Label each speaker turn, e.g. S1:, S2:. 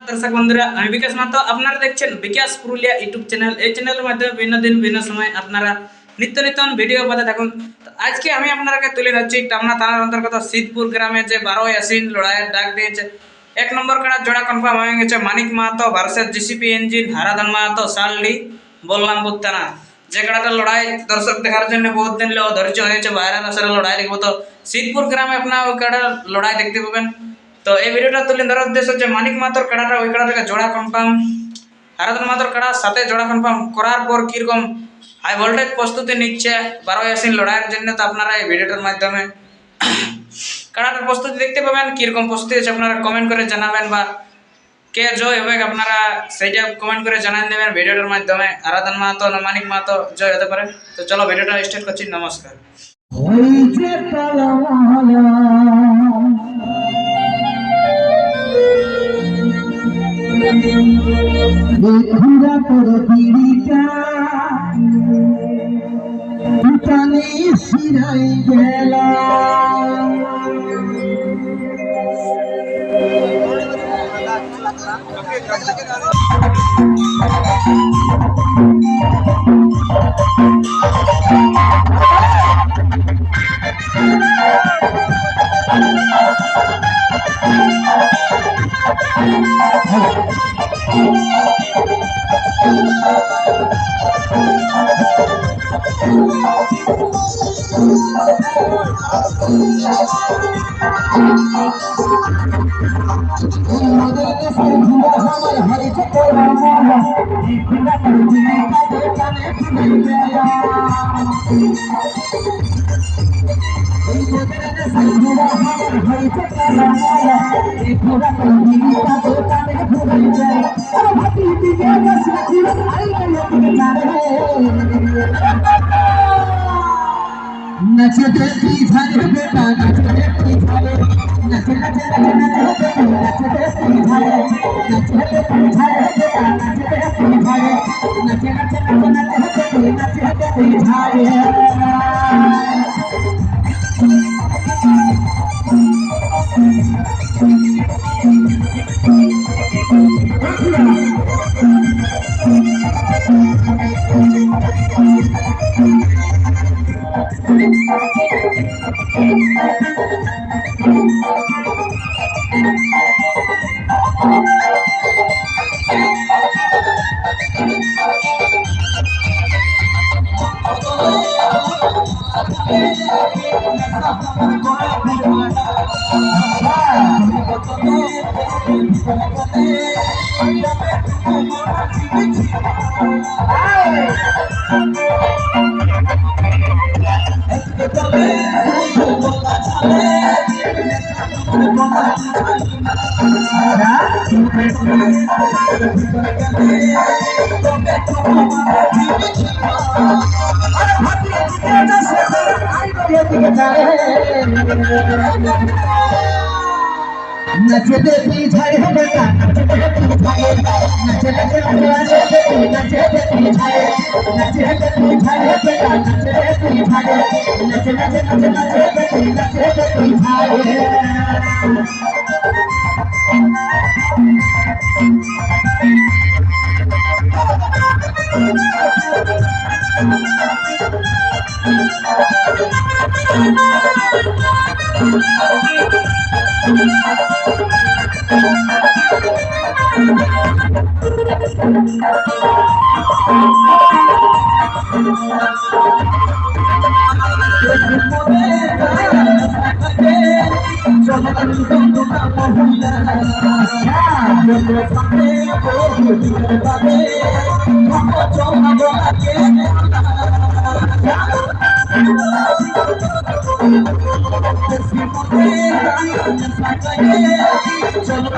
S1: দর্শক বন্ধুরা, আমি বিকাশ মাতো। আপনারা দেখছেন বিকাশ পুরুলিয়া ইউটিউব চ্যানেল। এই চ্যানেলের মাধ্যমে ভিন্ন দিন ভিন্ন সময় আপনারা নিত্য নতুন ভিডিও পাতে থাকুন। তো আজকে আমি আপনাদেরকে তুলে ধরছি টামনা থানার অন্তর্গত সিদ্ধপুর গ্রামে যে 12 আশ্বিন লড়াইয়ের ডাক দিয়েছে। 1 নম্বর কাড়া জোড়া কনফার্ম হয়ে গেছে মানিক মাহাতো ভার্সেস জিসিপি ইঞ্জিন হারাধন মাহাতো শালডি বলরামপুর থানা। যে কাড়াটা লড়াই দর্শক দেখার জন্য বহুত দিন ধৈর্য হয়েছে, বাইরের আসার লড়াই দেখবো। তো সিদ্ধপুর গ্রামে আপনার ওই কাড়ার লড়াই দেখতে পাবেন। তো এই ভিডিওটা তুলে ধরার উদ্দেশ্য হচ্ছে মানিক মাহাতোর কাড়াটা ওই কাড়া থেকে জোড়া কনফার্ম, হারাধন মাহাতোর কাড়ার সাথে জোড়া কনফার্ম করার পর কীরকম হাই ভোল্টেজ প্রস্তুতি নিচ্ছে 12 আশ্বিন লড়াইয়ের জন্য। তো আপনারা এই ভিডিওটার মাধ্যমে কাড়াটার প্রস্তুতি দেখতে পাবেন। কীরকম প্রস্তুতি হচ্ছে আপনারা কমেন্ট করে জানাবেন, বা কে জয় হবে আপনারা সেইটা কমেন্ট করে জানান দেবেন ভিডিওটার মাধ্যমে। হারাধন মাহাতো না মানিক মাহাতো জয় হতে পারে। তো চলো ভিডিওটা স্টার্ট করছি। নমস্কার।
S2: ঘুরা করে পিড়িটা টানে সিরাই গেল नचते झाले बेटा नचते झाले नचते झाले नचते झाले बेटा नचते झाले नचते झाले नचते झाले बेटा नचते झाले नचते झाले बेटा नचते झाले नचते झाले चलो